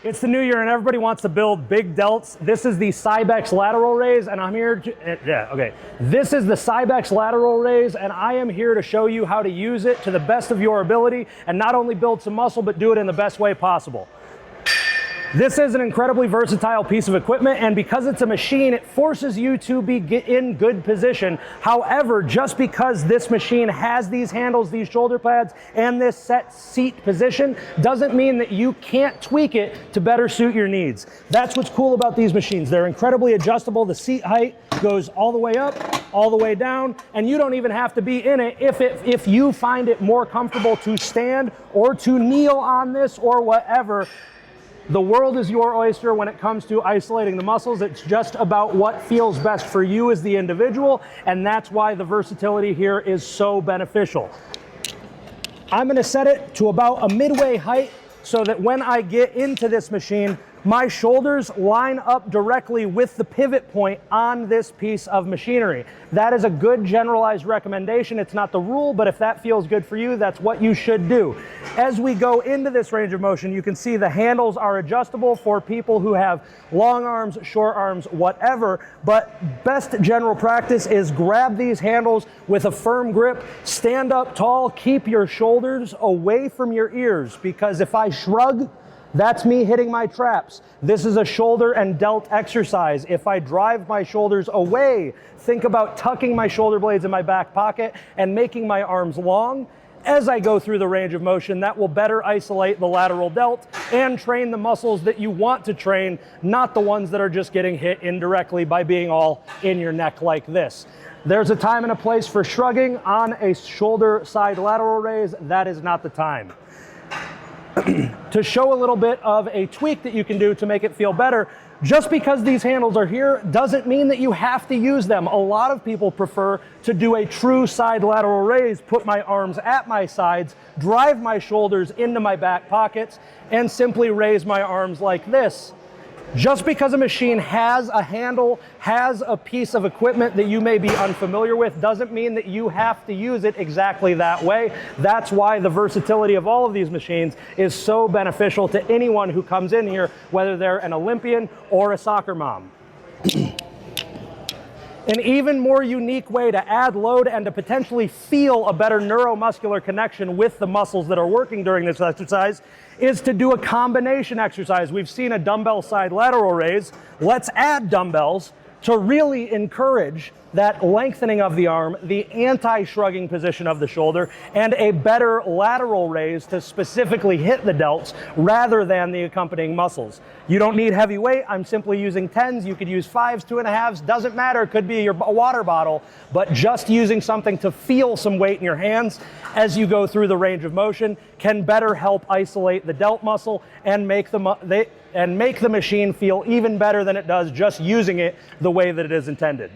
It's the new year and everybody wants to build big delts. This is the Cybex lateral raise and I'm here to, This is the Cybex lateral raise and I am here to show you how to use it to the best of your ability and not only build some muscle, but do it in the best way possible. This is an incredibly versatile piece of equipment, and because it's a machine, it forces you to be in good position. However, just because this machine has these handles, these shoulder pads, and this set seat position, doesn't mean that you can't tweak it to better suit your needs. That's what's cool about these machines. They're incredibly adjustable. The seat height goes all the way up, all the way down, and you don't even have to be in it if you find it more comfortable to stand or to kneel on this or whatever. The world is your oyster when it comes to isolating the muscles. It's just about what feels best for you as the individual, and that's why the versatility here is so beneficial. I'm gonna set it to about a midway height so that when I get into this machine, my shoulders line up directly with the pivot point on this piece of machinery. That is a good generalized recommendation. It's not the rule, but if that feels good for you, that's what you should do. As we go into this range of motion, you can see the handles are adjustable for people who have long arms, short arms, whatever, but best general practice is grab these handles with a firm grip, stand up tall, keep your shoulders away from your ears, because if I shrug, that's me hitting my traps. This is a shoulder and delt exercise. If I drive my shoulders away, think about tucking my shoulder blades in my back pocket and making my arms long. As I go through the range of motion, that will better isolate the lateral delt and train the muscles that you want to train, not the ones that are just getting hit indirectly by being all in your neck like this. There's a time and a place for shrugging on a shoulder side lateral raise. That is not the time. To show a little bit of a tweak that you can do to make it feel better, just because these handles are here doesn't mean that you have to use them. A lot of people prefer to do a true side lateral raise, put my arms at my sides, drive my shoulders into my back pockets, and simply raise my arms like this. Just because a machine has a handle, has a piece of equipment that you may be unfamiliar with, doesn't mean that you have to use it exactly that way. That's why the versatility of all of these machines is so beneficial to anyone who comes in here, whether they're an Olympian or a soccer mom. An even more unique way to add load and to potentially feel a better neuromuscular connection with the muscles that are working during this exercise is to do a combination exercise. We've seen a dumbbell side lateral raise. Let's add dumbbells to really encourage that lengthening of the arm, the anti-shrugging position of the shoulder, and a better lateral raise to specifically hit the delts rather than the accompanying muscles. You don't need heavy weight. I'm simply using 10s. You could use 5s, 2.5s, doesn't matter. It could be your water bottle, but just using something to feel some weight in your hands as you go through the range of motion can better help isolate the delt muscle and make the machine feel even better than it does just using it the way that it is intended.